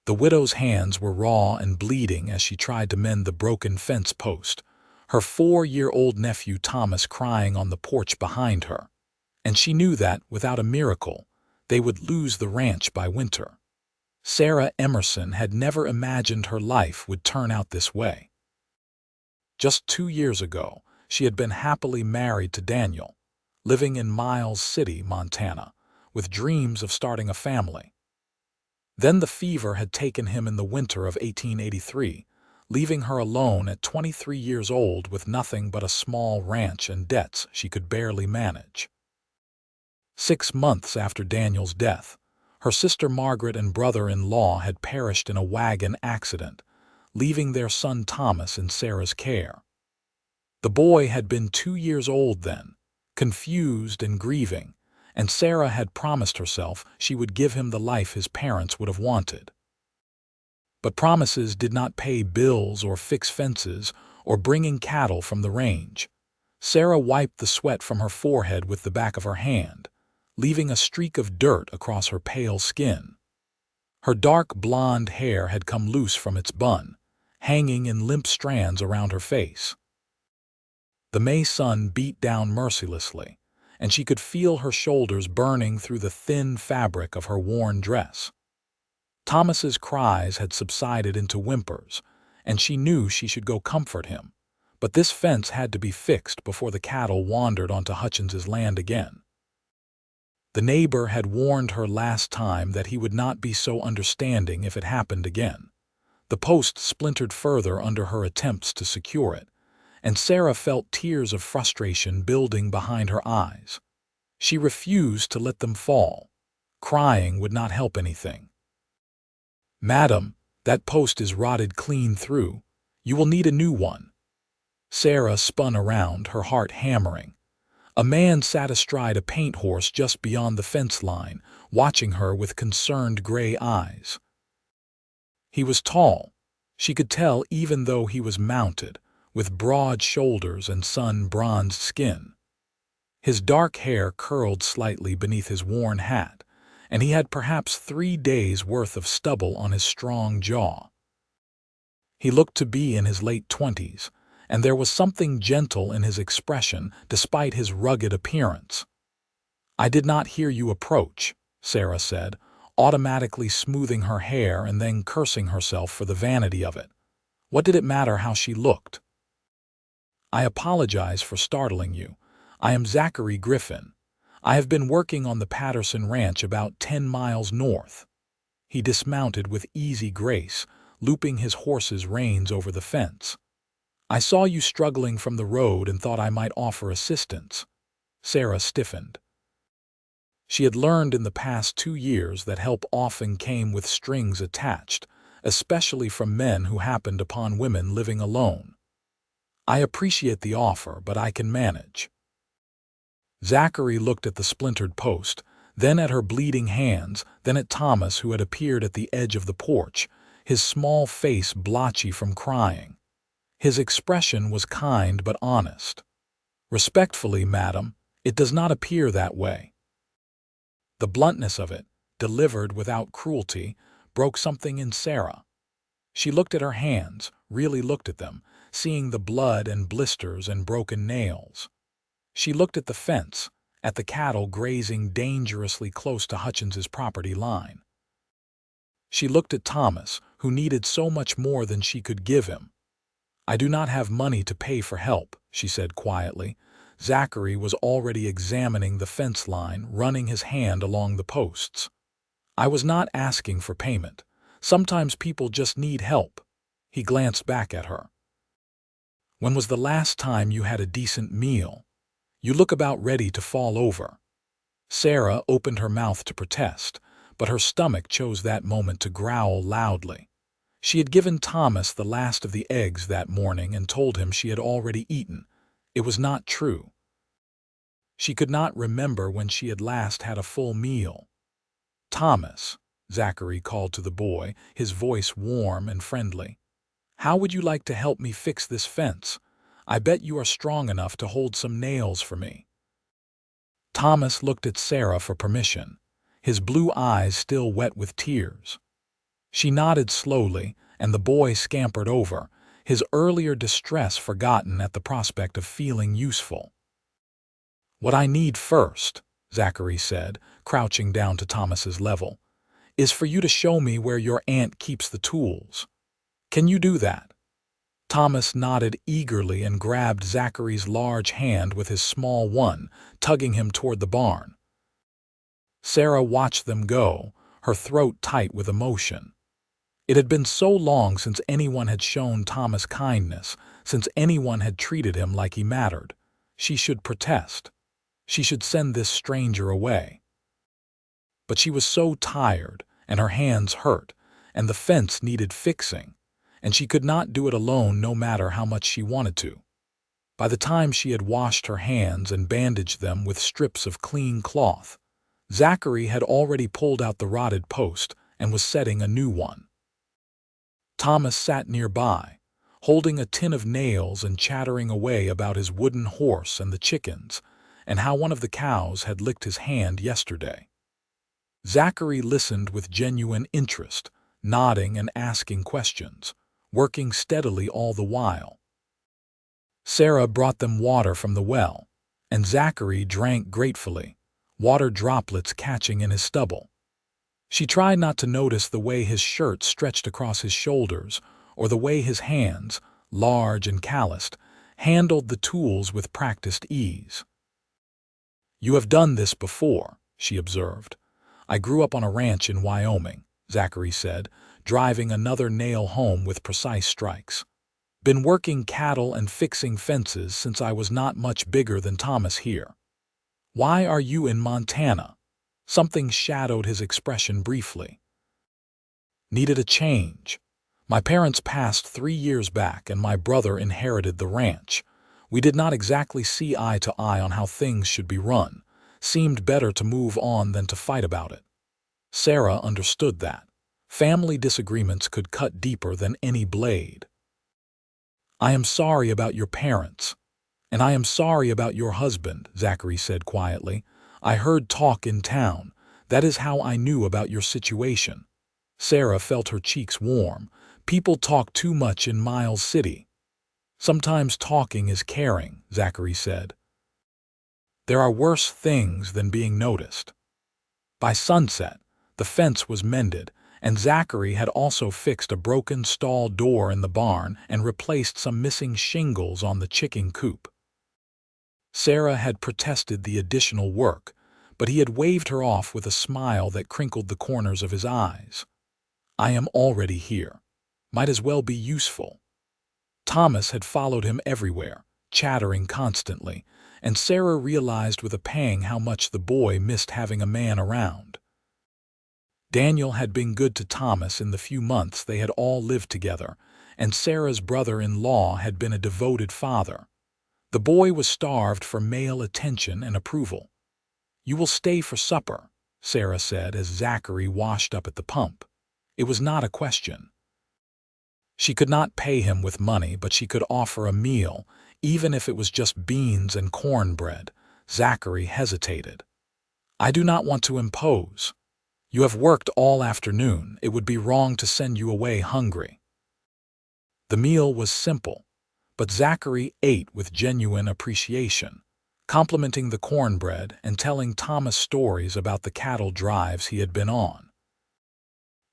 The widow's hands were raw and bleeding as she tried to mend the broken fence post, her 4-year-old nephew Thomas crying on the porch behind her. And she knew that, without a miracle, they would lose the ranch by winter. Sarah Emerson had never imagined her life would turn out this way. Just 2 years ago, she had been happily married to Daniel, living in Miles City, Montana, with dreams of starting a family. Then the fever had taken him in the winter of 1883, leaving her alone at 23 years old with nothing but a small ranch and debts she could barely manage. 6 months after Daniel's death, her sister Margaret and brother-in-law had perished in a wagon accident, leaving their son Thomas in Sarah's care. The boy had been 2 years old then, confused and grieving, and Sarah had promised herself she would give him the life his parents would have wanted. But promises did not pay bills or fix fences or bringing cattle from the range. Sarah wiped the sweat from her forehead with the back of her hand, leaving a streak of dirt across her pale skin. Her dark blonde hair had come loose from its bun, hanging in limp strands around her face. The May sun beat down mercilessly, and she could feel her shoulders burning through the thin fabric of her worn dress. Thomas's cries had subsided into whimpers, and she knew she should go comfort him, but this fence had to be fixed before the cattle wandered onto Hutchins's land again. The neighbor had warned her last time that he would not be so understanding if it happened again. The post splintered further under her attempts to secure it, and Sarah felt tears of frustration building behind her eyes. She refused to let them fall. Crying would not help anything. "Madam, that post is rotted clean through. You will need a new one." Sarah spun around, her heart hammering. A man sat astride a paint horse just beyond the fence line, watching her with concerned gray eyes. He was tall. She could tell even though he was mounted, with broad shoulders and sun-bronzed skin. His dark hair curled slightly beneath his worn hat, and he had perhaps 3 days' worth of stubble on his strong jaw. He looked to be in his late 20s, and there was something gentle in his expression despite his rugged appearance. "I did not hear you approach," Sarah said, automatically smoothing her hair and then cursing herself for the vanity of it. What did it matter how she looked? "I apologize for startling you. I am Zachary Griffin. I have been working on the Patterson Ranch about 10 miles north." He dismounted with easy grace, looping his horse's reins over the fence. "I saw you struggling from the road and thought I might offer assistance." Sarah stiffened. She had learned in the past 2 years that help often came with strings attached, especially from men who happened upon women living alone. "I appreciate the offer, but I can manage." Zachary looked at the splintered post, then at her bleeding hands, then at Thomas, who had appeared at the edge of the porch, his small face blotchy from crying. His expression was kind but honest. "Respectfully, madam, it does not appear that way." The bluntness of it, delivered without cruelty, broke something in Sarah. She looked at her hands, really looked at them, seeing the blood and blisters and broken nails. She looked at the fence, at the cattle grazing dangerously close to Hutchins's property line. She looked at Thomas, who needed so much more than she could give him. "I do not have money to pay for help," she said quietly. Zachary was already examining the fence line, running his hand along the posts. "I was not asking for payment. Sometimes people just need help." He glanced back at her. "When was the last time you had a decent meal? You look about ready to fall over." Sarah opened her mouth to protest, but her stomach chose that moment to growl loudly. She had given Thomas the last of the eggs that morning and told him she had already eaten. It was not true. She could not remember when she had last had a full meal. "Thomas," Zachary called to the boy, his voice warm and friendly. "How would you like to help me fix this fence? I bet you are strong enough to hold some nails for me." Thomas looked at Sarah for permission, his blue eyes still wet with tears. She nodded slowly, and the boy scampered over, his earlier distress forgotten at the prospect of feeling useful. "What I need first," Zachary said, crouching down to Thomas's level, "is for you to show me where your aunt keeps the tools. Can you do that?" Thomas nodded eagerly and grabbed Zachary's large hand with his small one, tugging him toward the barn. Sarah watched them go, her throat tight with emotion. It had been so long since anyone had shown Thomas kindness, since anyone had treated him like he mattered. She should protest. She should send this stranger away. But she was so tired, and her hands hurt, and the fence needed fixing, and she could not do it alone no matter how much she wanted to. By the time she had washed her hands and bandaged them with strips of clean cloth, Zachary had already pulled out the rotted post and was setting a new one. Thomas sat nearby, holding a tin of nails and chattering away about his wooden horse and the chickens, and how one of the cows had licked his hand yesterday. Zachary listened with genuine interest, nodding and asking questions, working steadily all the while. Sarah brought them water from the well, and Zachary drank gratefully, water droplets catching in his stubble. She tried not to notice the way his shirt stretched across his shoulders, or the way his hands, large and calloused, handled the tools with practiced ease. "You have done this before," she observed. "I grew up on a ranch in Wyoming," Zachary said, driving another nail home with precise strikes. "Been working cattle and fixing fences since I was not much bigger than Thomas here. Why are you in Montana?" Something shadowed his expression briefly. "Needed a change. My parents passed 3 years back and my brother inherited the ranch. We did not exactly see eye to eye on how things should be run. Seemed better to move on than to fight about it." Sarah understood that. Family disagreements could cut deeper than any blade. "I am sorry about your parents. And I am sorry about your husband," Zachary said quietly. "I heard talk in town. That is how I knew about your situation." Sarah felt her cheeks warm. "People talk too much in Miles City." "Sometimes talking is caring," Zachary said. "There are worse things than being noticed." By sunset, the fence was mended, and Zachary had also fixed a broken stall door in the barn and replaced some missing shingles on the chicken coop. Sarah had protested the additional work, but he had waved her off with a smile that crinkled the corners of his eyes. "I am already here. Might as well be useful." Thomas had followed him everywhere, chattering constantly, and Sarah realized with a pang how much the boy missed having a man around. Daniel had been good to Thomas in the few months they had all lived together, and Sarah's brother-in-law had been a devoted father. The boy was starved for male attention and approval. "You will stay for supper," Sarah said as Zachary washed up at the pump. It was not a question. She could not pay him with money, but she could offer a meal, even if it was just beans and cornbread. Zachary hesitated. "I do not want to impose. You have worked all afternoon. It would be wrong to send you away hungry." The meal was simple, but Zachary ate with genuine appreciation, complimenting the cornbread and telling Thomas stories about the cattle drives he had been on.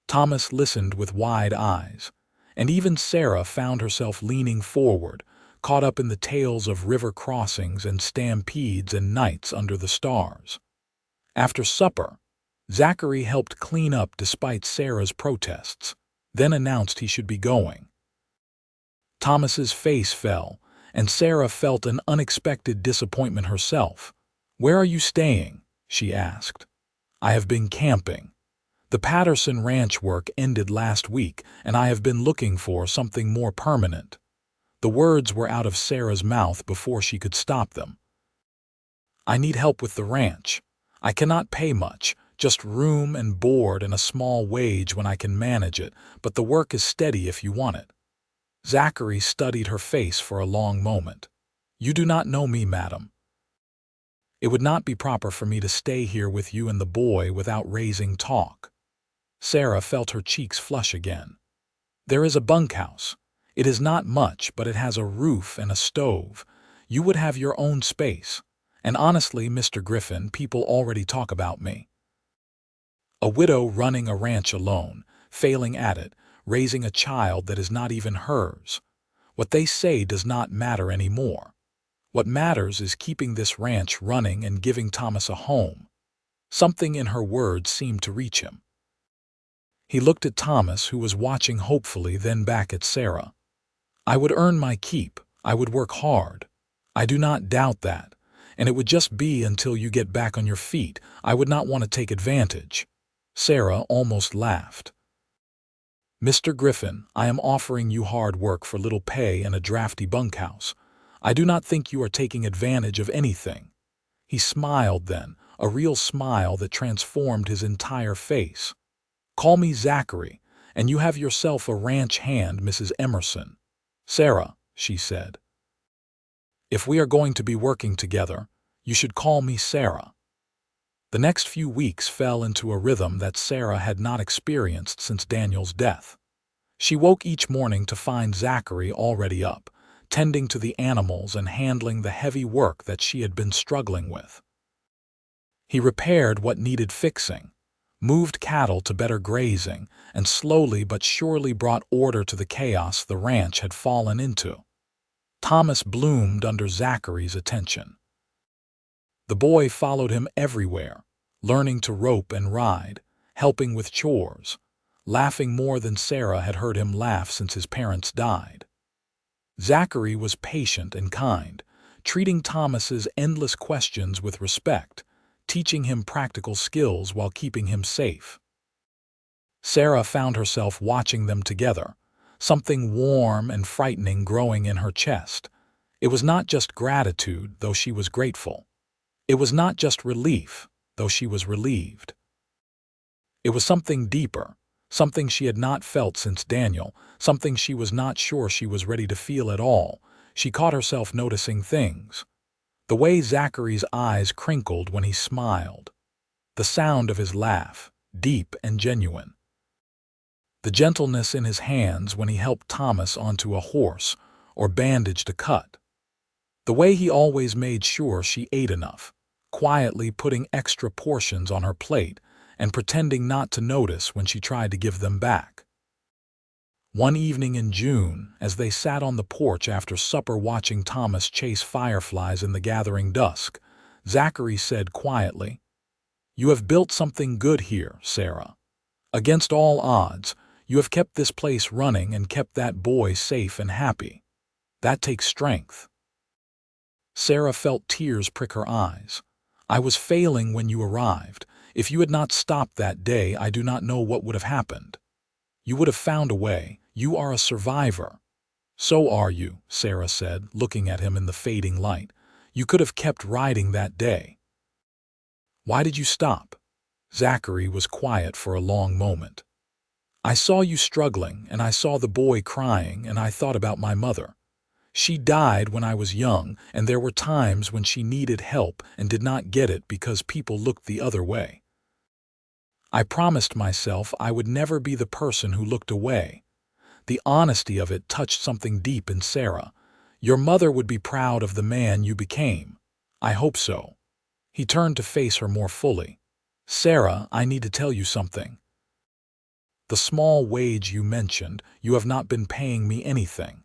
Thomas listened with wide eyes, and even Sarah found herself leaning forward, caught up in the tales of river crossings and stampedes and nights under the stars. After supper, Zachary helped clean up despite Sarah's protests, then announced he should be going. Thomas's face fell, and Sarah felt an unexpected disappointment herself. "Where are you staying?" she asked. "I have been camping. The Patterson ranch work ended last week, and I have been looking for something more permanent." The words were out of Sarah's mouth before she could stop them. "I need help with the ranch. I cannot pay much, just room and board and a small wage when I can manage it, but the work is steady if you want it." Zachary studied her face for a long moment. "You do not know me, madam. It would not be proper for me to stay here with you and the boy without raising talk." Sarah felt her cheeks flush again. "There is a bunkhouse. It is not much, but it has a roof and a stove. You would have your own space. And honestly, Mr. Griffin, people already talk about me. A widow running a ranch alone, failing at it, raising a child that is not even hers. What they say does not matter anymore. What matters is keeping this ranch running and giving Thomas a home." Something in her words seemed to reach him. He looked at Thomas, who was watching hopefully, then back at Sarah. "I would earn my keep. I would work hard. I do not doubt that. And it would just be until you get back on your feet. I would not want to take advantage." Sarah almost laughed. "Mr. Griffin, I am offering you hard work for little pay and a drafty bunkhouse. I do not think you are taking advantage of anything." He smiled then, a real smile that transformed his entire face. "Call me Zachary, and you have yourself a ranch hand, Mrs. Emerson." "Sarah," she said, "if we are going to be working together, you should call me Sarah." The next few weeks fell into a rhythm that Sarah had not experienced since Daniel's death. She woke each morning to find Zachary already up, tending to the animals and handling the heavy work that she had been struggling with. He repaired what needed fixing, moved cattle to better grazing, and slowly but surely brought order to the chaos the ranch had fallen into. Thomas bloomed under Zachary's attention. The boy followed him everywhere, learning to rope and ride, helping with chores, laughing more than Sarah had heard him laugh since his parents died. Zachary was patient and kind, treating Thomas's endless questions with respect, teaching him practical skills while keeping him safe. Sarah found herself watching them together, something warm and frightening growing in her chest. It was not just gratitude, though she was grateful. It was not just relief, though she was relieved. It was something deeper, something she had not felt since Daniel, something she was not sure she was ready to feel at all. She caught herself noticing things. The way Zachary's eyes crinkled when he smiled. The sound of his laugh, deep and genuine. The gentleness in his hands when he helped Thomas onto a horse or bandaged a cut. The way he always made sure she ate enough, quietly putting extra portions on her plate and pretending not to notice when she tried to give them back. One evening in June, as they sat on the porch after supper watching Thomas chase fireflies in the gathering dusk, Zachary said quietly, "You have built something good here, Sarah. Against all odds, you have kept this place running and kept that boy safe and happy. That takes strength." Sarah felt tears prick her eyes. "I was failing when you arrived. If you had not stopped that day, I do not know what would have happened. You would have found a way. You are a survivor." "So are you," Sarah said, looking at him in the fading light. "You could have kept riding that day." "Why did you stop?" Zachary was quiet for a long moment. "I saw you struggling, and I saw the boy crying, and I thought about my mother. She died when I was young, and there were times when she needed help and did not get it because people looked the other way. I promised myself I would never be the person who looked away." The honesty of it touched something deep in Sarah. "Your mother would be proud of the man you became." "I hope so." He turned to face her more fully. "Sarah, I need to tell you something. The small wage you mentioned, you have not been paying me anything."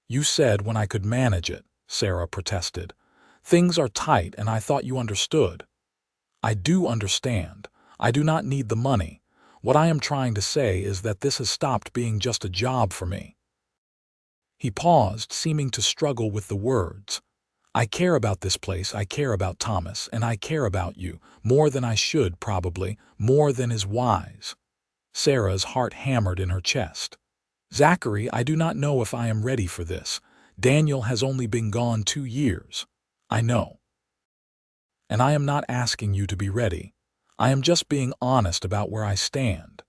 "You said when I could manage it," Sarah protested. "Things are tight and I thought you understood." "I do understand. I do not need the money. What I am trying to say is that this has stopped being just a job for me." He paused, seeming to struggle with the words. "I care about this place, I care about Thomas, and I care about you, more than I should probably, more than is wise." Sarah's heart hammered in her chest. "Zachary, I do not know if I am ready for this. Daniel has only been gone 2 years. I know. And I am not asking you to be ready. I am just being honest about where I stand."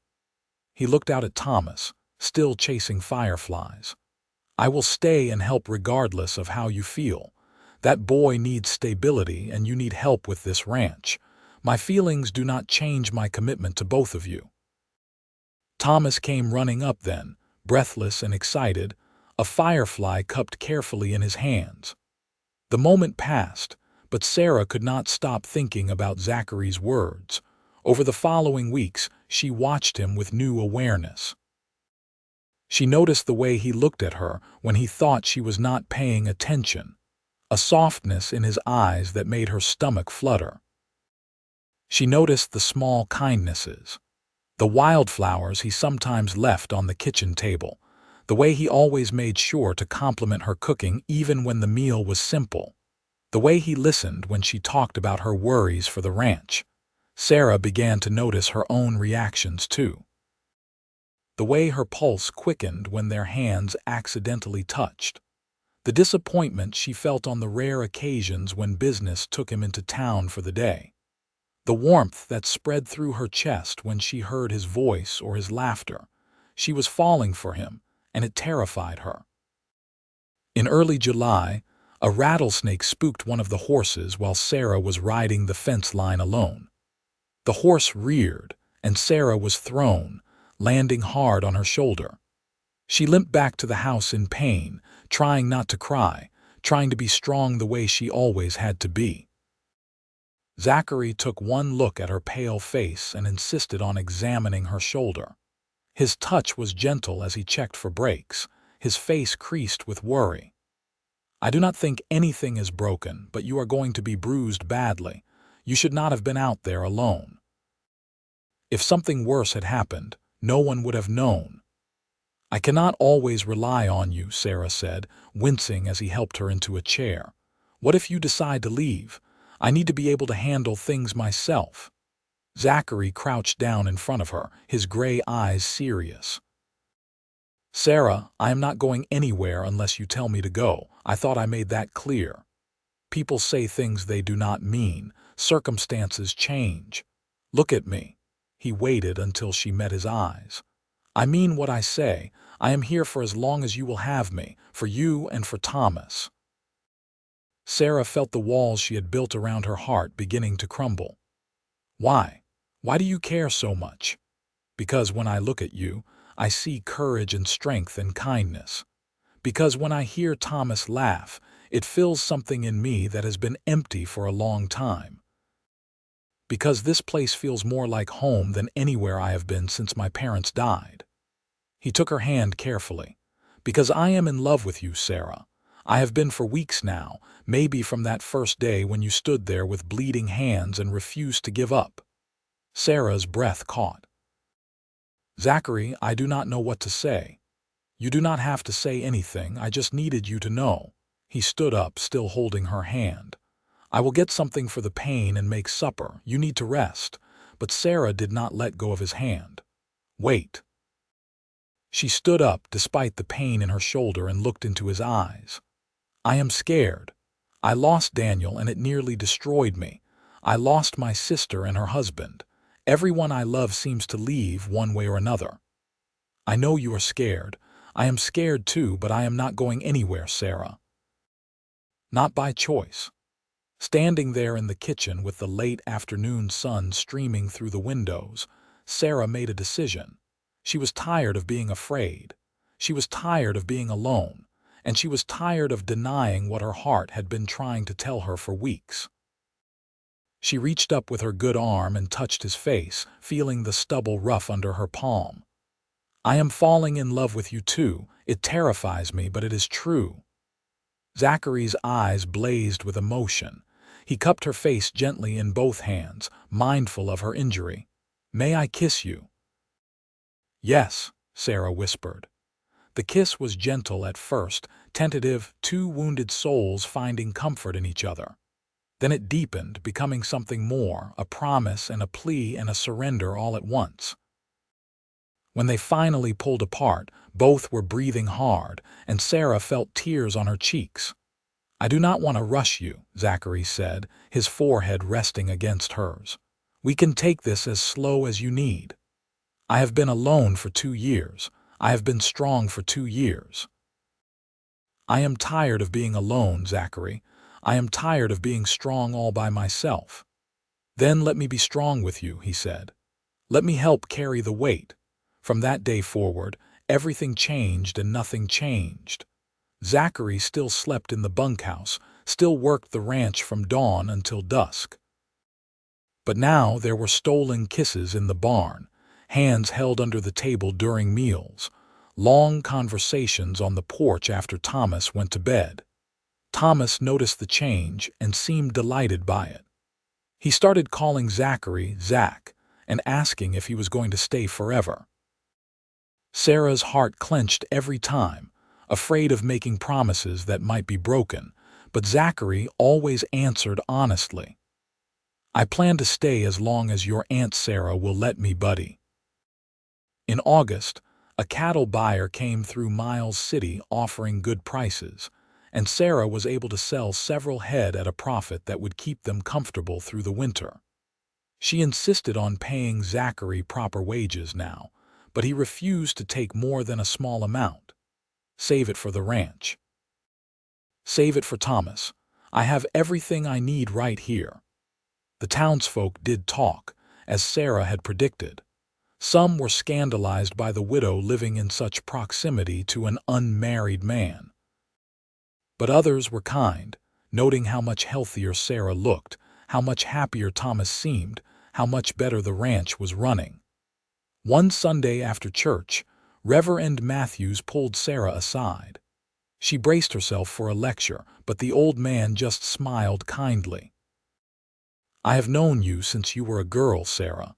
He looked out at Thomas, still chasing fireflies. "I will stay and help regardless of how you feel. That boy needs stability and you need help with this ranch. My feelings do not change my commitment to both of you." Thomas came running up then, breathless and excited, a firefly cupped carefully in his hands. The moment passed, but Sarah could not stop thinking about Zachary's words. Over the following weeks, she watched him with new awareness. She noticed the way he looked at her when he thought she was not paying attention, a softness in his eyes that made her stomach flutter. She noticed the small kindnesses, the wildflowers he sometimes left on the kitchen table, the way he always made sure to compliment her cooking even when the meal was simple, the way he listened when she talked about her worries for the ranch. Sarah began to notice her own reactions too. The way her pulse quickened when their hands accidentally touched, the disappointment she felt on the rare occasions when business took him into town for the day, the warmth that spread through her chest when she heard his voice or his laughter. She was falling for him, and it terrified her. In early July, a rattlesnake spooked one of the horses while Sarah was riding the fence line alone. The horse reared, and Sarah was thrown, landing hard on her shoulder. She limped back to the house in pain, trying not to cry, trying to be strong the way she always had to be. Zachary took one look at her pale face and insisted on examining her shoulder. His touch was gentle as he checked for breaks, his face creased with worry. "I do not think anything is broken, but you are going to be bruised badly. You should not have been out there alone. If something worse had happened, no one would have known." "I cannot always rely on you," Sarah said, wincing as he helped her into a chair. "What if you decide to leave? I need to be able to handle things myself." Zachary crouched down in front of her, his gray eyes serious. "Sarah, I am not going anywhere unless you tell me to go. I thought I made that clear. People say things they do not mean. Circumstances change. Look at me." He waited until she met his eyes. "I mean what I say. I am here for as long as you will have me, for you and for Thomas." Sarah felt the walls she had built around her heart beginning to crumble. "Why? Why do you care so much?" "Because when I look at you, I see courage and strength and kindness. Because when I hear Thomas laugh, it fills something in me that has been empty for a long time. Because this place feels more like home than anywhere I have been since my parents died." He took her hand carefully. "Because I am in love with you, Sarah. I have been for weeks now, maybe from that first day when you stood there with bleeding hands and refused to give up." Sarah's breath caught. "Zachary, I do not know what to say." "You do not have to say anything, I just needed you to know." He stood up, still holding her hand. "I will get something for the pain and make supper. You need to rest." But Sarah did not let go of his hand. "Wait." She stood up despite the pain in her shoulder and looked into his eyes. "I am scared. I lost Daniel and it nearly destroyed me. I lost my sister and her husband. Everyone I love seems to leave one way or another. I know you are scared. I am scared too, but I am not going anywhere, Sarah. Not by choice." Standing there in the kitchen with the late afternoon sun streaming through the windows, Sarah made a decision. She was tired of being afraid. She was tired of being alone. And she was tired of denying what her heart had been trying to tell her for weeks. She reached up with her good arm and touched his face, feeling the stubble rough under her palm. "I am falling in love with you too. It terrifies me, but it is true." Zachary's eyes blazed with emotion. He cupped her face gently in both hands, mindful of her injury. "May I kiss you?" "Yes," Sarah whispered. The kiss was gentle at first, tentative, two wounded souls finding comfort in each other. Then it deepened, becoming something more, a promise and a plea and a surrender all at once. When they finally pulled apart, both were breathing hard, and Sarah felt tears on her cheeks. "I do not want to rush you," Zachary said, his forehead resting against hers. "We can take this as slow as you need. I have been alone for 2 years. I have been strong for 2 years. I am tired of being alone, Zachary. I am tired of being strong all by myself." "Then let me be strong with you," he said. "Let me help carry the weight. From that day forward, everything changed and nothing changed. Zachary still slept in the bunkhouse, still worked the ranch from dawn until dusk. But now there were stolen kisses in the barn, hands held under the table during meals, long conversations on the porch after Thomas went to bed. Thomas noticed the change and seemed delighted by it. He started calling Zachary Zach and asking if he was going to stay forever. Sarah's heart clenched every time, afraid of making promises that might be broken, but Zachary always answered honestly. "I plan to stay as long as your Aunt Sarah will let me, buddy." In August, a cattle buyer came through Miles City offering good prices, and Sarah was able to sell several head at a profit that would keep them comfortable through the winter. She insisted on paying Zachary proper wages now, but he refused to take more than a small amount. "Save it for the ranch. Save it for Thomas. I have everything I need right here." The townsfolk did talk, as Sarah had predicted. Some were scandalized by the widow living in such proximity to an unmarried man. But others were kind, noting how much healthier Sarah looked, how much happier Thomas seemed, how much better the ranch was running. One Sunday after church, Reverend Matthews pulled Sarah aside. She braced herself for a lecture, but the old man just smiled kindly. "I have known you since you were a girl, Sarah.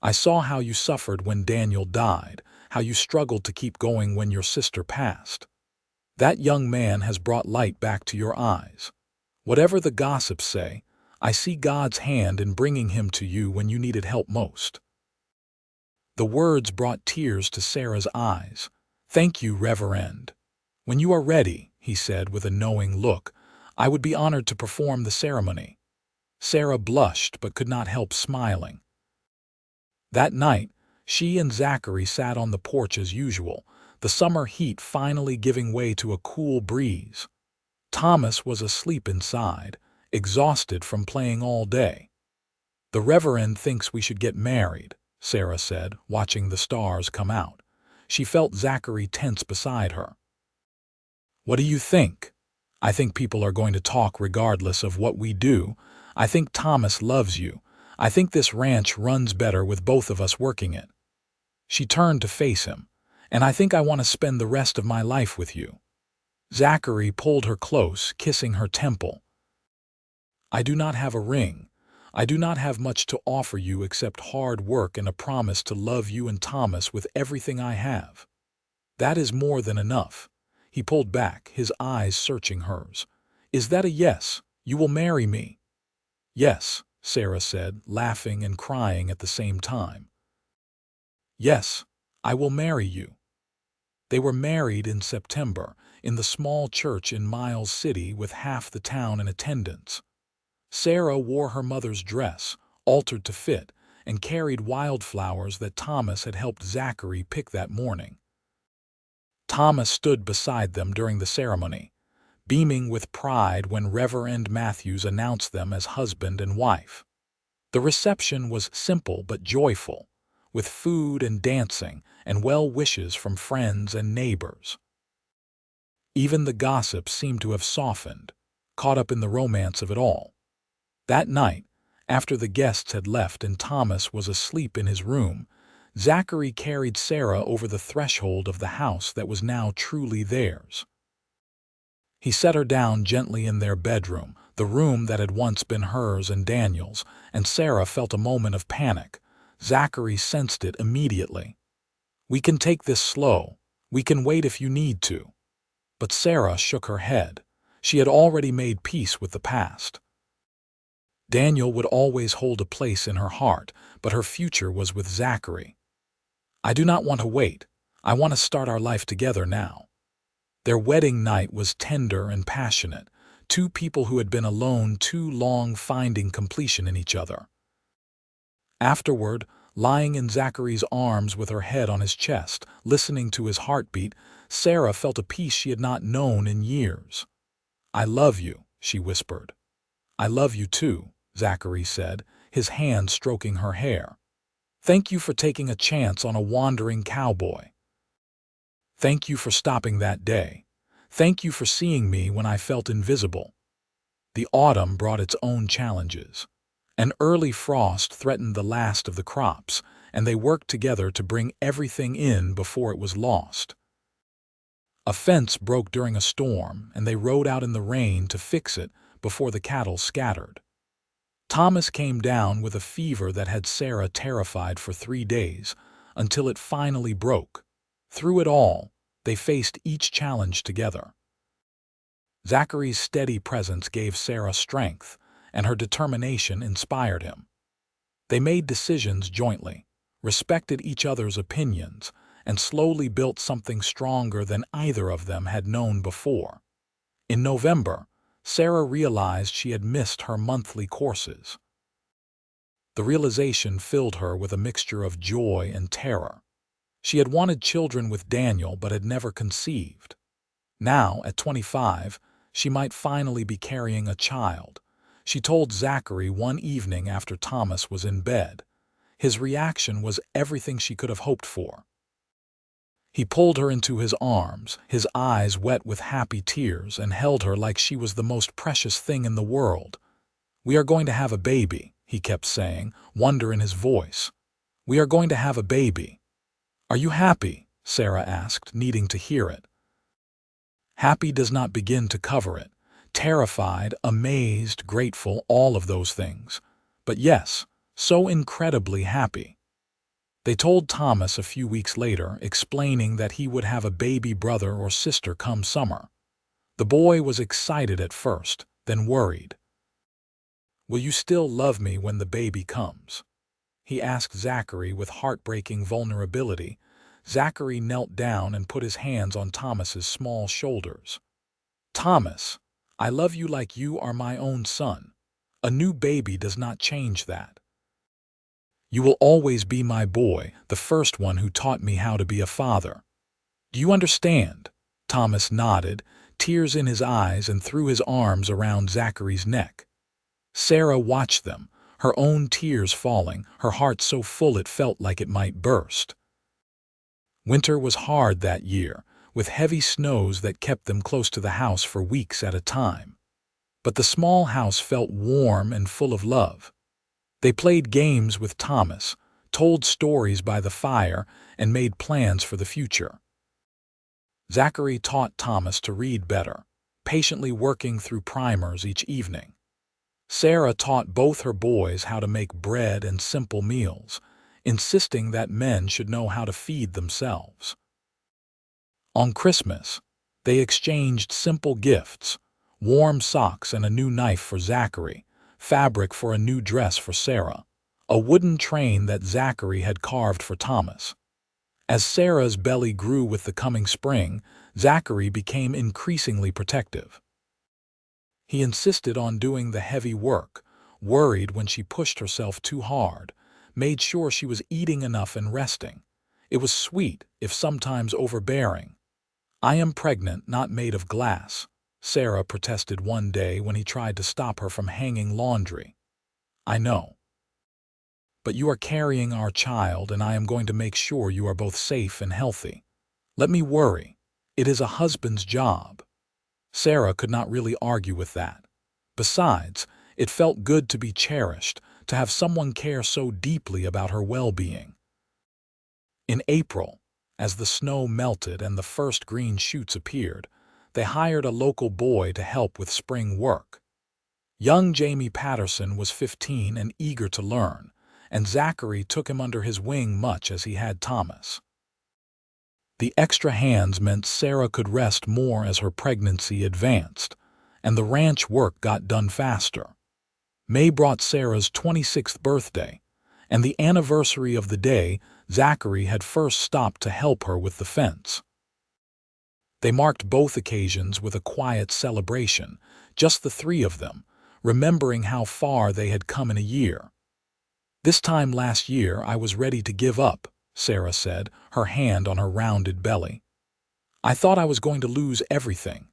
I saw how you suffered when Daniel died, how you struggled to keep going when your sister passed. That young man has brought light back to your eyes. Whatever the gossips say, I see God's hand in bringing him to you when you needed help most." The words brought tears to Sarah's eyes. "Thank you, Reverend. When you are ready," he said with a knowing look, "I would be honored to perform the ceremony." Sarah blushed but could not help smiling. That night, she and Zachary sat on the porch as usual, the summer heat finally giving way to a cool breeze. Thomas was asleep inside, exhausted from playing all day. "The Reverend thinks we should get married," Sarah said, watching the stars come out. She felt Zachary tense beside her. "What do you think?" "I think people are going to talk regardless of what we do. I think Thomas loves you. I think this ranch runs better with both of us working it." She turned to face him. "And I think I want to spend the rest of my life with you." Zachary pulled her close, kissing her temple. "I do not have a ring. I do not have much to offer you except hard work and a promise to love you and Thomas with everything I have. That is more than enough." He pulled back, his eyes searching hers. "Is that a yes? You will marry me?" "Yes," Sarah said, laughing and crying at the same time. "Yes, I will marry you." They were married in September, in the small church in Miles City with half the town in attendance. Sarah wore her mother's dress, altered to fit, and carried wildflowers that Thomas had helped Zachary pick that morning. Thomas stood beside them during the ceremony, beaming with pride when Reverend Matthews announced them as husband and wife. The reception was simple but joyful, with food and dancing and well wishes from friends and neighbors. Even the gossip seemed to have softened, caught up in the romance of it all. That night, after the guests had left and Thomas was asleep in his room, Zachary carried Sarah over the threshold of the house that was now truly theirs. He set her down gently in their bedroom, the room that had once been hers and Daniel's, and Sarah felt a moment of panic. Zachary sensed it immediately. "We can take this slow. We can wait if you need to." But Sarah shook her head. She had already made peace with the past. Daniel would always hold a place in her heart, but her future was with Zachary. "I do not want to wait. I want to start our life together now." Their wedding night was tender and passionate, two people who had been alone too long finding completion in each other. Afterward, lying in Zachary's arms with her head on his chest, listening to his heartbeat, Sarah felt a peace she had not known in years. "I love you," she whispered. "I love you too," Zachary said, his hand stroking her hair. Thank you for taking a chance on a wandering cowboy. Thank you for stopping that day. Thank you for seeing me when I felt invisible. The autumn brought its own challenges. An early frost threatened the last of the crops, and they worked together to bring everything in before it was lost. A fence broke during a storm, and they rode out in the rain to fix it before the cattle scattered. Thomas came down with a fever that had Sarah terrified for 3 days, until it finally broke. Through it all, they faced each challenge together. Zachary's steady presence gave Sarah strength, and her determination inspired him. They made decisions jointly, respected each other's opinions, and slowly built something stronger than either of them had known before. In November, Sarah realized she had missed her monthly courses. The realization filled her with a mixture of joy and terror. She had wanted children with Daniel but had never conceived. Now, at 25, she might finally be carrying a child. She told Zachary one evening after Thomas was in bed. His reaction was everything she could have hoped for. He pulled her into his arms, his eyes wet with happy tears, and held her like she was the most precious thing in the world. "We are going to have a baby," he kept saying, wonder in his voice. "We are going to have a baby." "Are you happy?" Sarah asked, needing to hear it. Happy does not begin to cover it. Terrified, amazed, grateful, all of those things. But yes, so incredibly happy. They told Thomas a few weeks later, explaining that he would have a baby brother or sister come summer. The boy was excited at first, then worried. "Will you still love me when the baby comes?" he asked Zachary with heartbreaking vulnerability. Zachary knelt down and put his hands on Thomas's small shoulders. "Thomas, I love you like you are my own son. A new baby does not change that. You will always be my boy, the first one who taught me how to be a father. Do you understand?" Thomas nodded, tears in his eyes, and threw his arms around Zachary's neck. Sarah watched them, her own tears falling, her heart so full it felt like it might burst. Winter was hard that year, with heavy snows that kept them close to the house for weeks at a time. But the small house felt warm and full of love. They played games with Thomas, told stories by the fire, and made plans for the future. Zachary taught Thomas to read better, patiently working through primers each evening. Sarah taught both her boys how to make bread and simple meals, insisting that men should know how to feed themselves. On Christmas, they exchanged simple gifts: warm socks and a new knife for Zachary, fabric for a new dress for Sarah, a wooden train that Zachary had carved for Thomas. As Sarah's belly grew with the coming spring, Zachary became increasingly protective. He insisted on doing the heavy work, worried when she pushed herself too hard, made sure she was eating enough and resting. It was sweet, if sometimes overbearing. "I am pregnant, not made of glass," Sarah protested one day when he tried to stop her from hanging laundry. "I know. But you are carrying our child, and I am going to make sure you are both safe and healthy. Let me worry. It is a husband's job." Sarah could not really argue with that. Besides, it felt good to be cherished, to have someone care so deeply about her well-being. In April, as the snow melted and the first green shoots appeared, they hired a local boy to help with spring work. Young Jamie Patterson was 15 and eager to learn, and Zachary took him under his wing much as he had Thomas. The extra hands meant Sarah could rest more as her pregnancy advanced, and the ranch work got done faster. May brought Sarah's 26th birthday, and the anniversary of the day Zachary had first stopped to help her with the fence. They marked both occasions with a quiet celebration, just the three of them, remembering how far they had come in a year. "This time last year I was ready to give up," Sarah said, her hand on her rounded belly. "I thought I was going to lose everything.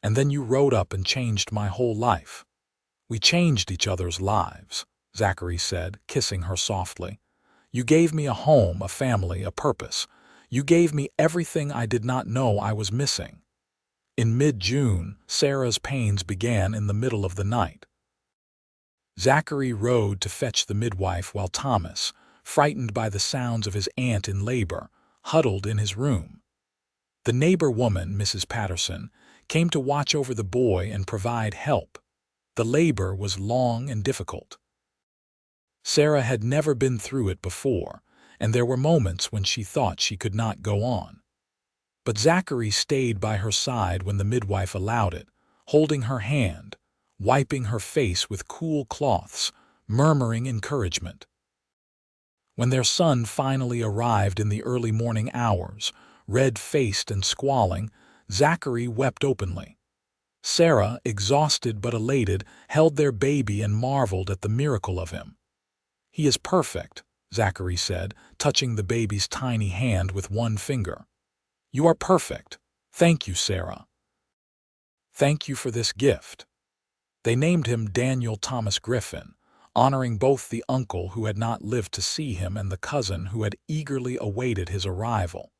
And then you rode up and changed my whole life." "We changed each other's lives," Zachary said, kissing her softly. You gave me a home, a family, a purpose. You gave me everything I did not know I was missing." In mid-June, Sarah's pains began in the middle of the night. Zachary rode to fetch the midwife while Thomas, frightened by the sounds of his aunt in labor, huddled in his room. The neighbor woman, Mrs. Patterson, came to watch over the boy and provide help. The labor was long and difficult. Sarah had never been through it before, and there were moments when she thought she could not go on. But Zachary stayed by her side when the midwife allowed it, holding her hand, wiping her face with cool cloths, murmuring encouragement. When their son finally arrived in the early morning hours, red-faced and squalling, Zachary wept openly. Sarah, exhausted but elated, held their baby and marveled at the miracle of him. "He is perfect," Zachary said, touching the baby's tiny hand with one finger. "You are perfect. Thank you, Sarah. Thank you for this gift." They named him Daniel Thomas Griffin, honoring both the uncle who had not lived to see him and the cousin who had eagerly awaited his arrival.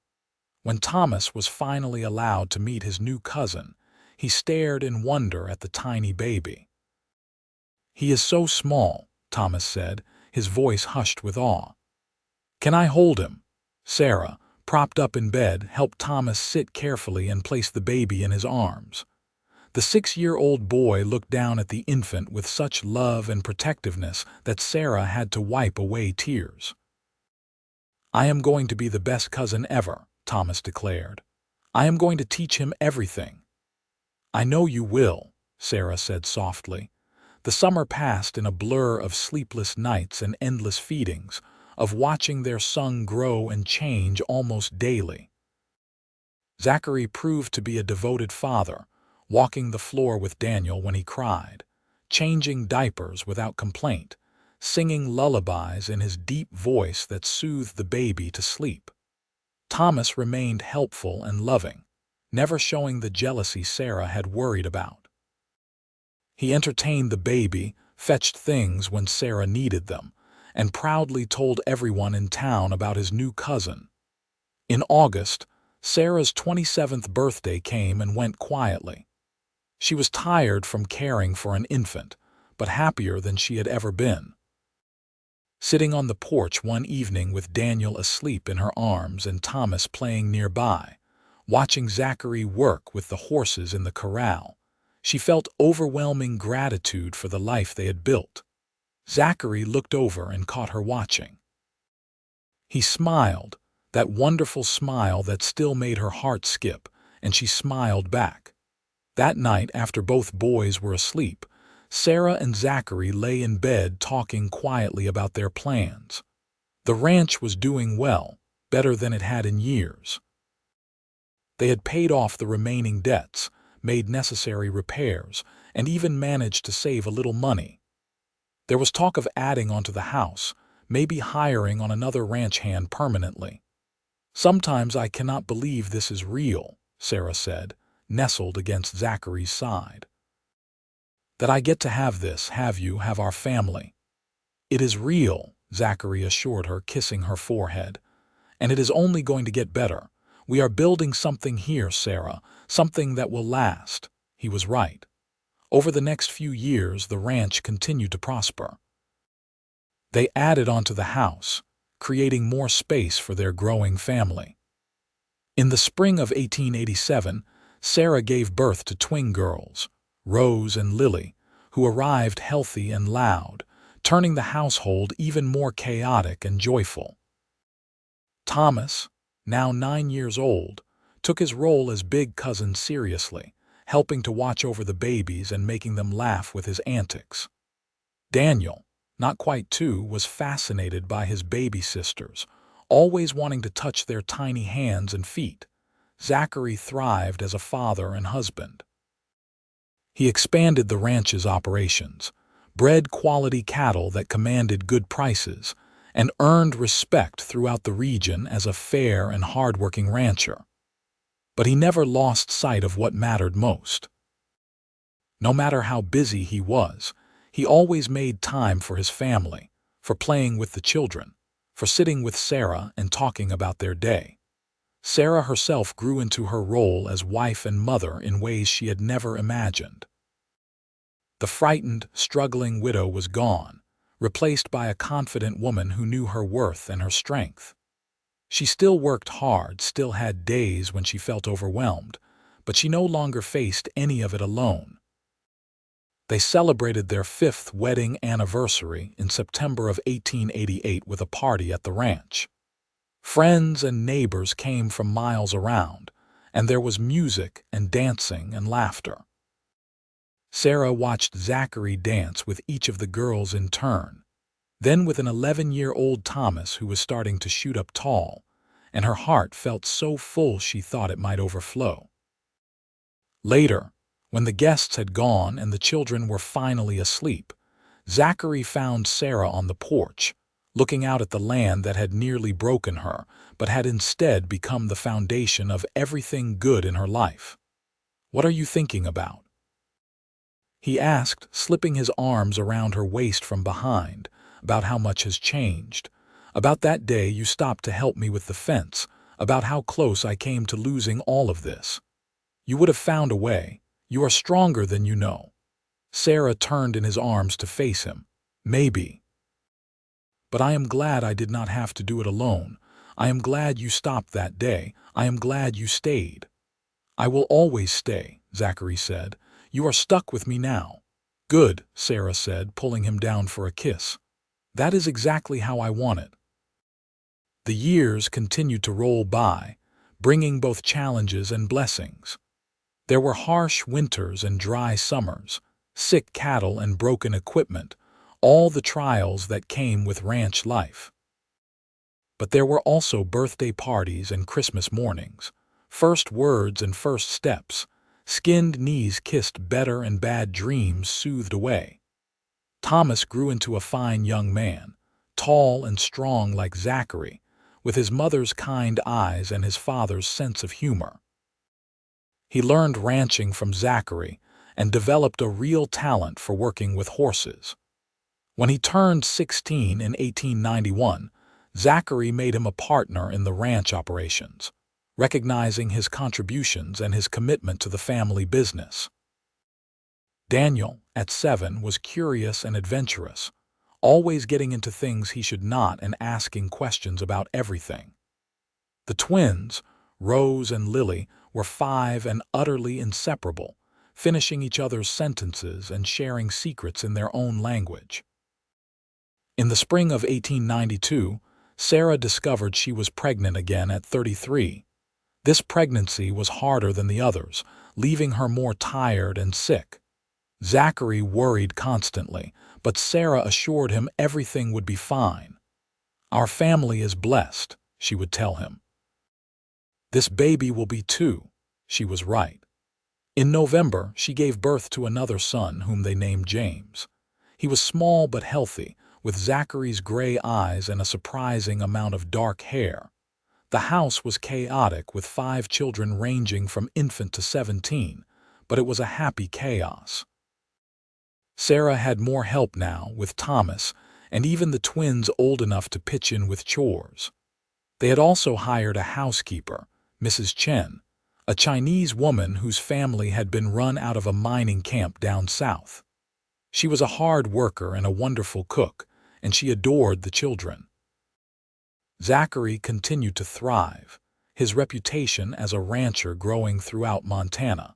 When Thomas was finally allowed to meet his new cousin, he stared in wonder at the tiny baby. "He is so small," Thomas said, his voice hushed with awe. "Can I hold him?" Sarah, propped up in bed, helped Thomas sit carefully and place the baby in his arms. The 6-year-old boy looked down at the infant with such love and protectiveness that Sarah had to wipe away tears. "I am going to be the best cousin ever," Thomas declared. "I am going to teach him everything." "I know you will," Sarah said softly. The summer passed in a blur of sleepless nights and endless feedings, of watching their son grow and change almost daily. Zachary proved to be a devoted father, walking the floor with Daniel when he cried, changing diapers without complaint, singing lullabies in his deep voice that soothed the baby to sleep. Thomas remained helpful and loving, never showing the jealousy Sarah had worried about. He entertained the baby, fetched things when Sarah needed them, and proudly told everyone in town about his new cousin. In August, Sarah's 27th birthday came and went quietly. She was tired from caring for an infant, but happier than she had ever been. Sitting on the porch one evening with Daniel asleep in her arms and Thomas playing nearby, watching Zachary work with the horses in the corral, she felt overwhelming gratitude for the life they had built. Zachary looked over and caught her watching. He smiled, that wonderful smile that still made her heart skip, and she smiled back. That night, after both boys were asleep, Sarah and Zachary lay in bed talking quietly about their plans. The ranch was doing well, better than it had in years. They had paid off the remaining debts, made necessary repairs, and even managed to save a little money. There was talk of adding onto the house, maybe hiring on another ranch hand permanently. "Sometimes I cannot believe this is real," Sarah said, nestled against Zachary's side. "That I get to have this, have our family." "It is real," Zachary assured her, kissing her forehead. "And it is only going to get better. We are building something here, Sarah, something that will last." He was right. Over the next few years, the ranch continued to prosper. They added onto the house, creating more space for their growing family. In the spring of 1887, Sarah gave birth to twin girls, Rose and Lily, who arrived healthy and loud, turning the household even more chaotic and joyful. Thomas, now 9 years old, took his role as big cousin seriously, helping to watch over the babies and making them laugh with his antics. Daniel, not quite 2, was fascinated by his baby sisters, always wanting to touch their tiny hands and feet. Zachary thrived as a father and husband. He expanded the ranch's operations, bred quality cattle that commanded good prices, and earned respect throughout the region as a fair and hardworking rancher. But he never lost sight of what mattered most. No matter how busy he was, he always made time for his family, for playing with the children, for sitting with Sarah and talking about their day. Sarah herself grew into her role as wife and mother in ways she had never imagined. The frightened, struggling widow was gone, replaced by a confident woman who knew her worth and her strength. She still worked hard, still had days when she felt overwhelmed, but she no longer faced any of it alone. They celebrated their 5th wedding anniversary in September of 1888 with a party at the ranch. Friends and neighbors came from miles around, and there was music and dancing and laughter. Sarah watched Zachary dance with each of the girls in turn, then with an 11-year-old Thomas who was starting to shoot up tall, and her heart felt so full she thought it might overflow. Later, when the guests had gone and the children were finally asleep, Zachary found Sarah on the porch, looking out at the land that had nearly broken her, but had instead become the foundation of everything good in her life. "What are you thinking about?" he asked, slipping his arms around her waist from behind. "About how much has changed. About that day you stopped to help me with the fence. About how close I came to losing all of this. You would have found a way. You are stronger than you know." Sarah turned in his arms to face him. "Maybe. But I am glad I did not have to do it alone. I am glad you stopped that day. I am glad you stayed." "I will always stay," Zachary said. "You are stuck with me now." "Good," Sarah said, pulling him down for a kiss. "That is exactly how I want it." The years continued to roll by, bringing both challenges and blessings. There were harsh winters and dry summers, sick cattle and broken equipment, all the trials that came with ranch life. But there were also birthday parties and Christmas mornings, first words and first steps, skinned knees kissed better and bad dreams soothed away. Thomas grew into a fine young man, tall and strong like Zachary, with his mother's kind eyes and his father's sense of humor. He learned ranching from Zachary and developed a real talent for working with horses. When he turned 16 in 1891, Zachary made him a partner in the ranch operations, recognizing his contributions and his commitment to the family business. Daniel, at 7, was curious and adventurous, always getting into things he should not and asking questions about everything. The twins, Rose and Lily, were 5 and utterly inseparable, finishing each other's sentences and sharing secrets in their own language. In the spring of 1892, Sarah discovered she was pregnant again at 33. This pregnancy was harder than the others, leaving her more tired and sick. Zachary worried constantly, but Sarah assured him everything would be fine. "Our family is blessed," she would tell him. "This baby will be too." She was right. In November, she gave birth to another son whom they named James. He was small but healthy, with Zachary's gray eyes and a surprising amount of dark hair. The house was chaotic, with 5 children ranging from infant to 17, but it was a happy chaos. Sarah had more help now, with Thomas, and even the twins old enough to pitch in with chores. They had also hired a housekeeper, Mrs. Chen, a Chinese woman whose family had been run out of a mining camp down south. She was a hard worker and a wonderful cook, and she adored the children. Zachary continued to thrive, his reputation as a rancher growing throughout Montana.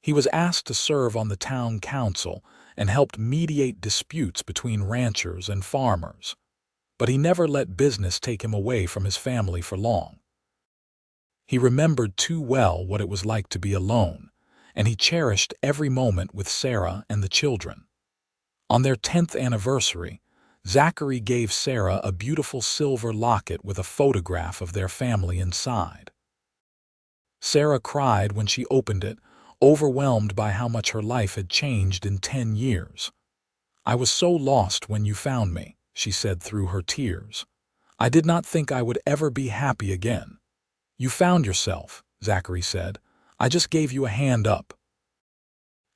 He was asked to serve on the town council and helped mediate disputes between ranchers and farmers. But he never let business take him away from his family for long. He remembered too well what it was like to be alone, and he cherished every moment with Sarah and the children. On their 10th anniversary, Zachary gave Sarah a beautiful silver locket with a photograph of their family inside. Sarah cried when she opened it, overwhelmed by how much her life had changed in 10 years. "I was so lost when you found me," she said through her tears. "I did not think I would ever be happy again." "You found yourself," Zachary said. "I just gave you a hand up."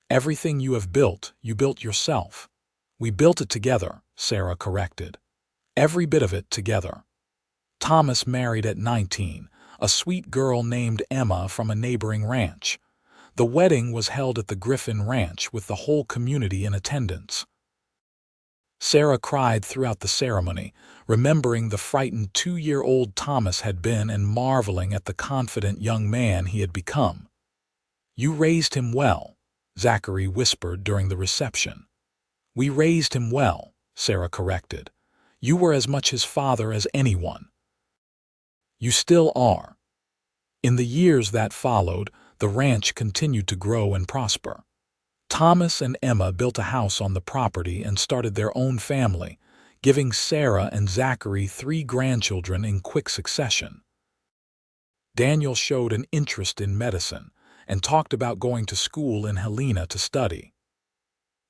"Everything you have built, you built yourself." "We built it together," Sarah corrected. every bit of it together. Thomas married at 19, a sweet girl named Emma from a neighboring ranch. The wedding was held at the Griffin Ranch with the whole community in attendance. Sarah cried throughout the ceremony, remembering the frightened 2-year-old Thomas had been and marveling at the confident young man he had become. "You raised him well," Zachary whispered during the reception. "We raised him well," Sarah corrected. "You were as much his father as anyone." "You still are." In the years that followed, the ranch continued to grow and prosper. Thomas and Emma built a house on the property and started their own family, giving Sarah and Zachary 3 grandchildren in quick succession. Daniel showed an interest in medicine and talked about going to school in Helena to study.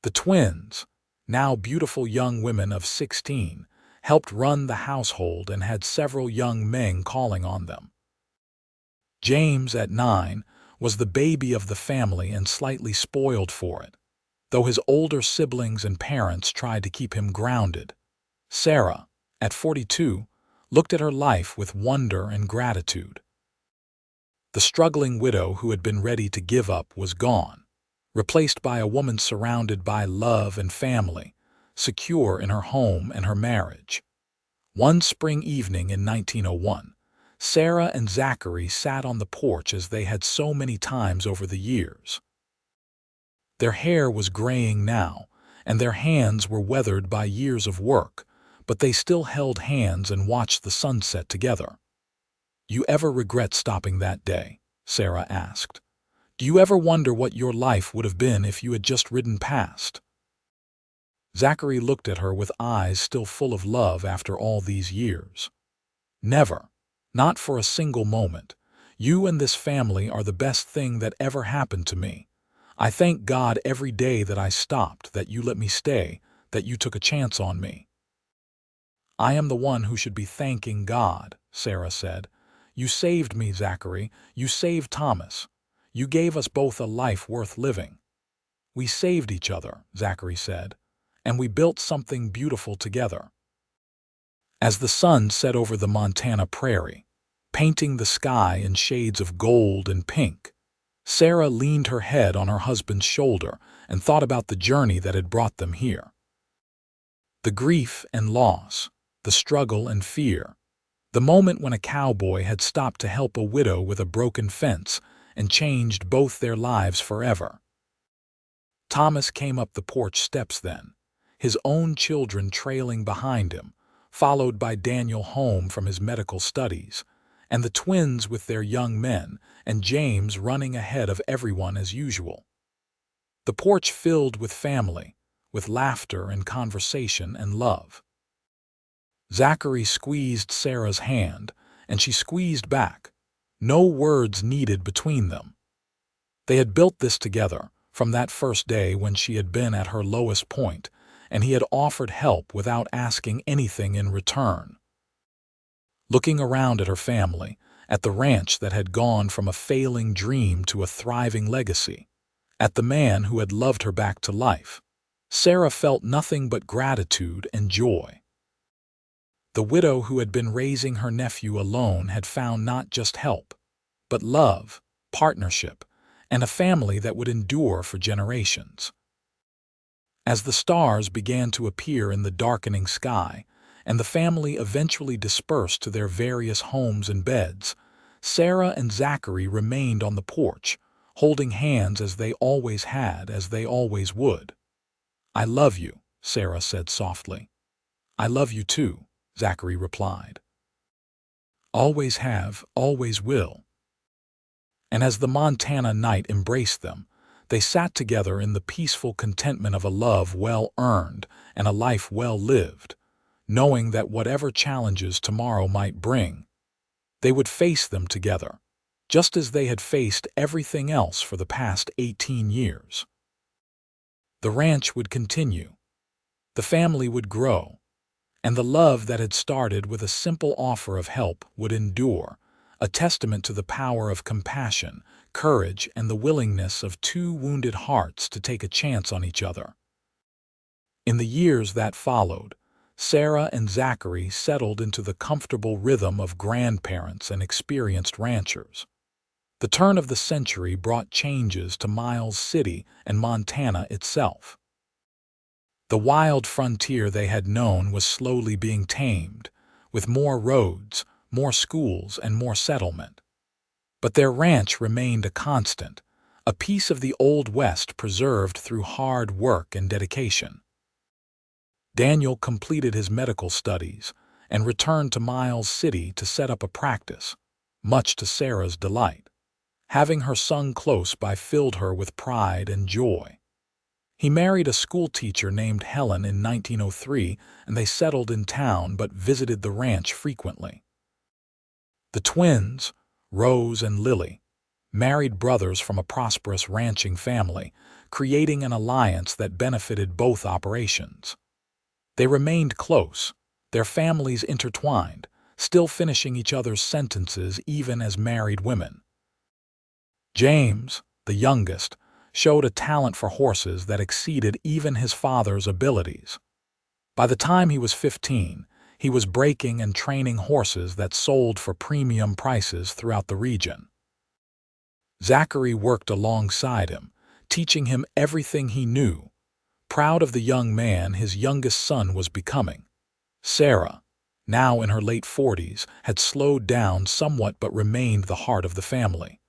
The twins, now beautiful young women of 16, helped run the household and had several young men calling on them. James, at 9, was the baby of the family and slightly spoiled for it, though his older siblings and parents tried to keep him grounded. Sarah, at 42, looked at her life with wonder and gratitude. The struggling widow who had been ready to give up was gone, replaced by a woman surrounded by love and family, secure in her home and her marriage. One spring evening in 1901, Sarah and Zachary sat on the porch as they had so many times over the years. Their hair was graying now, and their hands were weathered by years of work, but they still held hands and watched the sunset together. "You ever regret stopping that day?" Sarah asked. "Do you ever wonder what your life would have been if you had just ridden past?" Zachary looked at her with eyes still full of love after all these years. "Never. Not for a single moment. You and this family are the best thing that ever happened to me. I thank God every day that I stopped, that you let me stay, that you took a chance on me." "I am the one who should be thanking God," Sarah said. "You saved me, Zachary. You saved Thomas. You gave us both a life worth living." "We saved each other," Zachary said, "and we built something beautiful together." As the sun set over the Montana prairie, painting the sky in shades of gold and pink, Sarah leaned her head on her husband's shoulder and thought about the journey that had brought them here. The grief and loss, the struggle and fear, the moment when a cowboy had stopped to help a widow with a broken fence and changed both their lives forever. Thomas came up the porch steps then, his own children trailing behind him, followed by Daniel home from his medical studies, and the twins with their young men, and James running ahead of everyone as usual. The porch filled with family, with laughter and conversation and love. Zachary squeezed Sarah's hand, and she squeezed back, no words needed between them. They had built this together from that first day when she had been at her lowest point, and he had offered help without asking anything in return. Looking around at her family, at the ranch that had gone from a failing dream to a thriving legacy, at the man who had loved her back to life, Sarah felt nothing but gratitude and joy. The widow who had been raising her nephew alone had found not just help, but love, partnership, and a family that would endure for generations. As the stars began to appear in the darkening sky, and the family eventually dispersed to their various homes and beds, Sarah and Zachary remained on the porch, holding hands as they always had, as they always would. "I love you," Sarah said softly. "I love you too," Zachary replied. "Always have, always will." And as the Montana night embraced them, they sat together in the peaceful contentment of a love well earned and a life well lived, knowing that whatever challenges tomorrow might bring, they would face them together, just as they had faced everything else for the past 18 years. The ranch would continue, the family would grow, and the love that had started with a simple offer of help would endure, a testament to the power of compassion, courage, and the willingness of 2 wounded hearts to take a chance on each other. In the years that followed, Sarah and Zachary settled into the comfortable rhythm of grandparents and experienced ranchers. The turn of the century brought changes to Miles City and Montana itself. The wild frontier they had known was slowly being tamed, with more roads, more schools, and more settlement. But their ranch remained a constant, a piece of the Old West preserved through hard work and dedication. Daniel completed his medical studies and returned to Miles City to set up a practice, much to Sarah's delight. Having her son close by filled her with pride and joy. He married a schoolteacher named Helen in 1903, and they settled in town but visited the ranch frequently. The twins, Rose and Lily, married brothers from a prosperous ranching family, creating an alliance that benefited both operations. They remained close, their families intertwined, still finishing each other's sentences even as married women. James, the youngest, showed a talent for horses that exceeded even his father's abilities. By the time he was 15, he was breaking and training horses that sold for premium prices throughout the region. Zachary worked alongside him, teaching him everything he knew, proud of the young man his youngest son was becoming. Sarah, now in her late 40s, had slowed down somewhat but remained the heart of the family.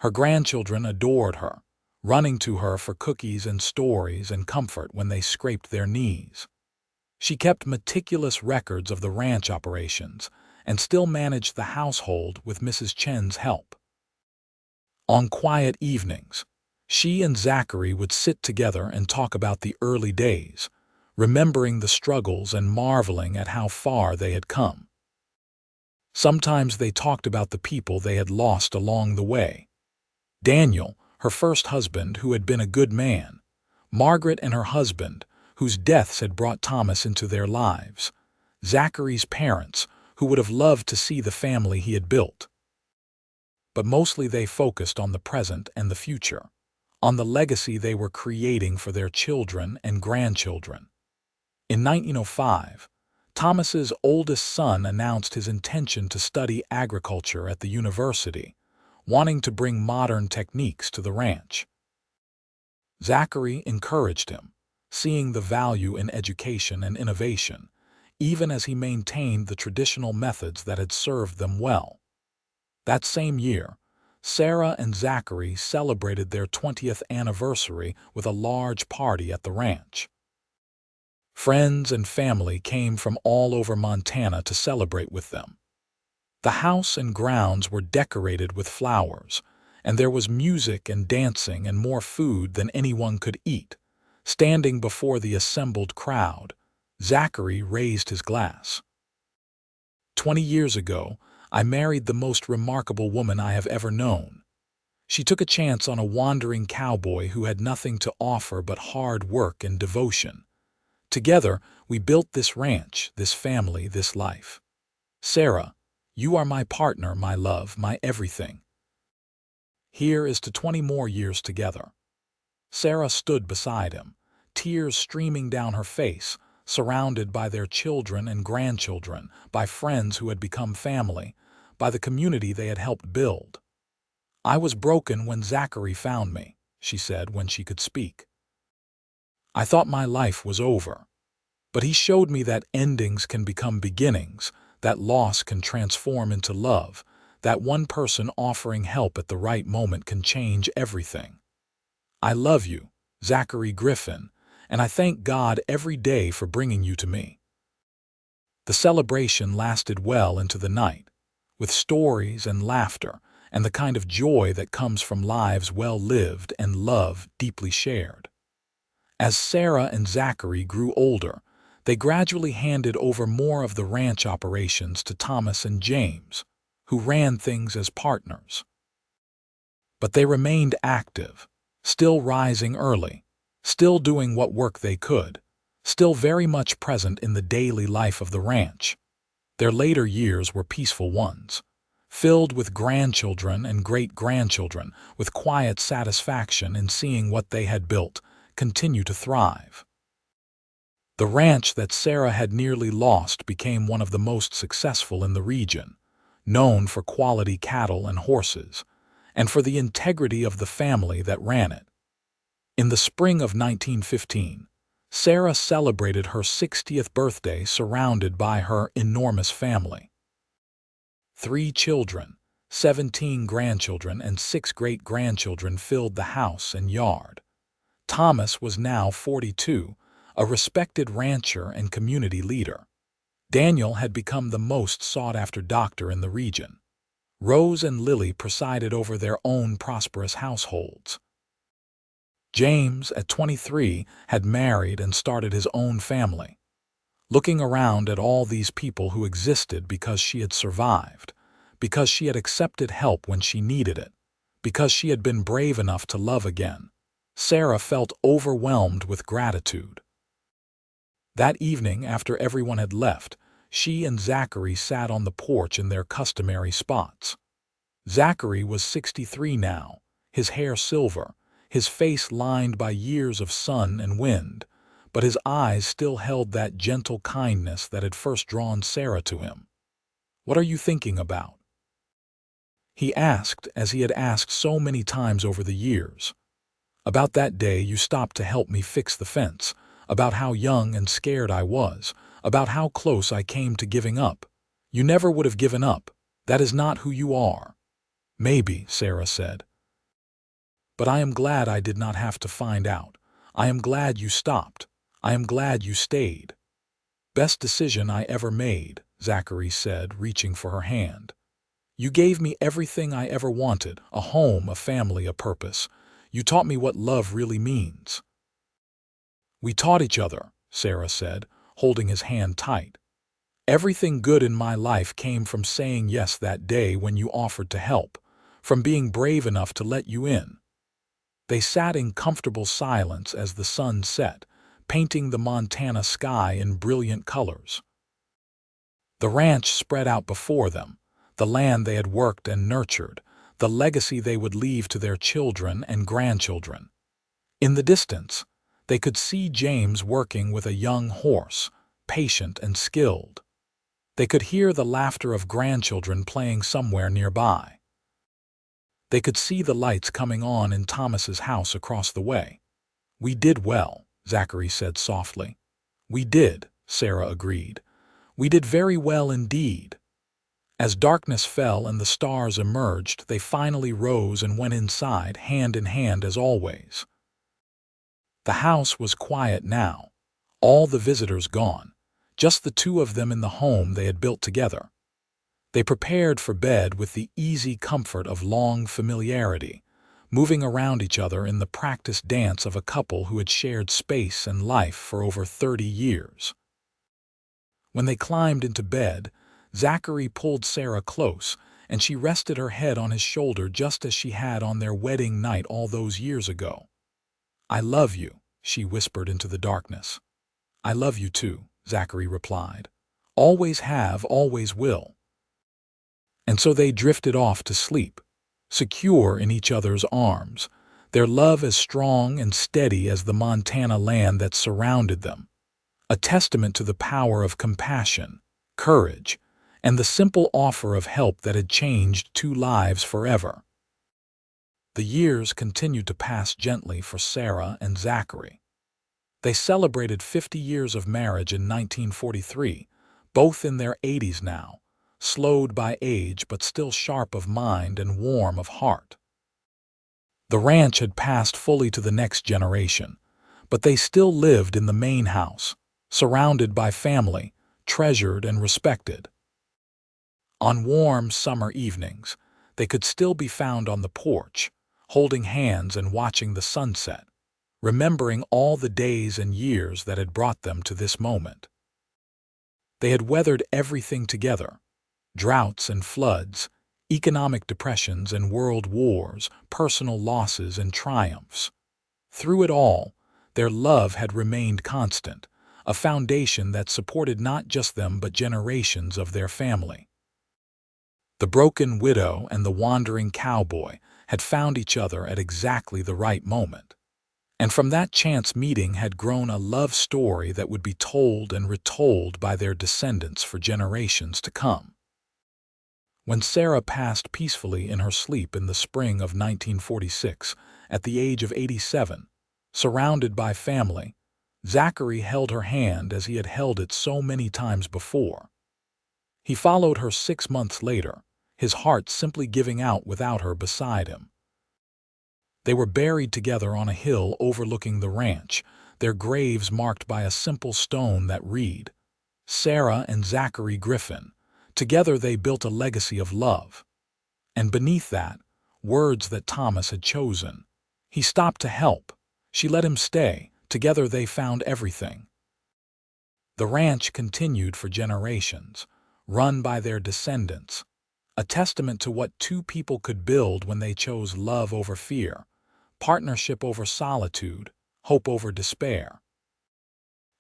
Her grandchildren adored her, running to her for cookies and stories and comfort when they scraped their knees. She kept meticulous records of the ranch operations and still managed the household with Mrs. Chen's help. On quiet evenings, she and Zachary would sit together and talk about the early days, remembering the struggles and marveling at how far they had come. Sometimes they talked about the people they had lost along the way. Daniel, her first husband, who had been a good man, Margaret and her husband, whose deaths had brought Thomas into their lives, Zachary's parents, who would have loved to see the family he had built. But mostly they focused on the present and the future, on the legacy they were creating for their children and grandchildren. In 1905, Thomas's oldest son announced his intention to study agriculture at the university, wanting to bring modern techniques to the ranch. Zachary encouraged him, seeing the value in education and innovation, even as he maintained the traditional methods that had served them well. That same year, Sarah and Zachary celebrated their 20th anniversary with a large party at the ranch. Friends and family came from all over Montana to celebrate with them. The house and grounds were decorated with flowers, and there was music and dancing and more food than anyone could eat. Standing before the assembled crowd, Zachary raised his glass. 20 years ago, I married the most remarkable woman I have ever known. She took a chance on a wandering cowboy who had nothing to offer but hard work and devotion. Together, we built this ranch, this family, this life. Sarah, you are my partner, my love, my everything. Here is to 20 more years together. Sarah stood beside him, tears streaming down her face, surrounded by their children and grandchildren, by friends who had become family, by the community they had helped build. I was broken when Zachary found me, she said when she could speak. I thought my life was over. But he showed me that endings can become beginnings, that loss can transform into love, that one person offering help at the right moment can change everything. I love you, Zachary Griffin, and I thank God every day for bringing you to me. The celebration lasted well into the night, with stories and laughter and the kind of joy that comes from lives well lived and love deeply shared. As Sarah and Zachary grew older, they gradually handed over more of the ranch operations to Thomas and James, who ran things as partners. But they remained active, still rising early, still doing what work they could, still very much present in the daily life of the ranch. Their later years were peaceful ones, filled with grandchildren and great-grandchildren, with quiet satisfaction in seeing what they had built continue to thrive. The ranch that Sarah had nearly lost became one of the most successful in the region, known for quality cattle and horses, and for the integrity of the family that ran it. In the spring of 1915, Sarah celebrated her 60th birthday surrounded by her enormous family. 3 children, 17 grandchildren, and 6 great-grandchildren filled the house and yard. Thomas was now 42, a respected rancher and community leader. Daniel had become the most sought-after doctor in the region. Rose and Lily presided over their own prosperous households. James, at 23, had married and started his own family. Looking around at all these people who existed because she had survived, because she had accepted help when she needed it, because she had been brave enough to love again, Sarah felt overwhelmed with gratitude. That evening, after everyone had left, she and Zachary sat on the porch in their customary spots. Zachary was 63 now, his hair silver, his face lined by years of sun and wind, but his eyes still held that gentle kindness that had first drawn Sarah to him. "What are you thinking about?" he asked, as he had asked so many times over the years. "About that day you stopped to help me fix the fence, about how young and scared I was, about how close I came to giving up. You never would have given up. That is not who you are." "Maybe," Sarah said. "But I am glad I did not have to find out. I am glad you stopped. I am glad you stayed." "Best decision I ever made," Zachary said, reaching for her hand. "You gave me everything I ever wanted, a home, a family, a purpose. You taught me what love really means." "We taught each other," Sarah said, holding his hand tight. "Everything good in my life came from saying yes that day when you offered to help, from being brave enough to let you in." They sat in comfortable silence as the sun set, painting the Montana sky in brilliant colors. The ranch spread out before them, the land they had worked and nurtured, the legacy they would leave to their children and grandchildren. In the distance, they could see James working with a young horse, patient and skilled. They could hear the laughter of grandchildren playing somewhere nearby. They could see the lights coming on in Thomas's house across the way. "We did well," Zachary said softly. "We did," Sarah agreed. "We did very well indeed." As darkness fell and the stars emerged, they finally rose and went inside, hand in hand as always. The house was quiet now, all the visitors gone, just the two of them in the home they had built together. They prepared for bed with the easy comfort of long familiarity, moving around each other in the practiced dance of a couple who had shared space and life for over 30 years. When they climbed into bed, Zachary pulled Sarah close, and she rested her head on his shoulder just as she had on their wedding night all those years ago. "I love you," she whispered into the darkness. "I love you too," Zachary replied. "Always have, always will." And so they drifted off to sleep, secure in each other's arms, their love as strong and steady as the Montana land that surrounded them, a testament to the power of compassion, courage, and the simple offer of help that had changed 2 lives forever. The years continued to pass gently for Sarah and Zachary. They celebrated 50 years of marriage in 1943, both in their 80s now, slowed by age but still sharp of mind and warm of heart. The ranch had passed fully to the next generation, but they still lived in the main house, surrounded by family, treasured and respected. On warm summer evenings, they could still be found on the porch, holding hands and watching the sunset, remembering all the days and years that had brought them to this moment. They had weathered everything together: droughts and floods, economic depressions and world wars, personal losses and triumphs. Through it all, their love had remained constant, a foundation that supported not just them but generations of their family. The broken widow and the wandering cowboy had found each other at exactly the right moment. And from that chance meeting had grown a love story that would be told and retold by their descendants for generations to come. When Sarah passed peacefully in her sleep in the spring of 1946, at the age of 87, surrounded by family, Zachary held her hand as he had held it so many times before. He followed her 6 months later, his heart simply giving out without her beside him. They were buried together on a hill overlooking the ranch, their graves marked by a simple stone that read, "Sarah and Zachary Griffin. Together they built a legacy of love." And beneath that, words that Thomas had chosen. He stopped to help. She let him stay. Together they found everything. The ranch continued for generations, run by their descendants, a testament to what two people could build when they chose love over fear, partnership over solitude, hope over despair.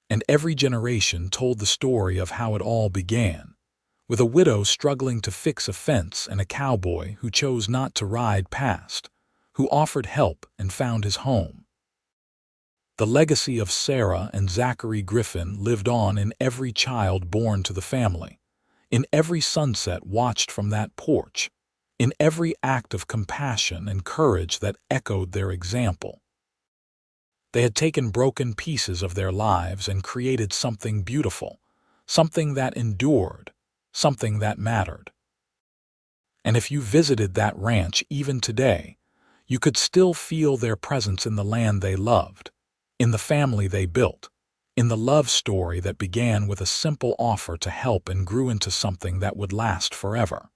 And every generation told the story of how it all began, with a widow struggling to fix a fence and a cowboy who chose not to ride past, who offered help and found his home. The legacy of Sarah and Zachary Griffin lived on in every child born to the family, in every sunset watched from that porch, in every act of compassion and courage that echoed their example. They had taken broken pieces of their lives and created something beautiful, something that endured, something that mattered. And if you visited that ranch even today, you could still feel their presence in the land they loved, in the family they built, in the love story that began with a simple offer to help and grew into something that would last forever.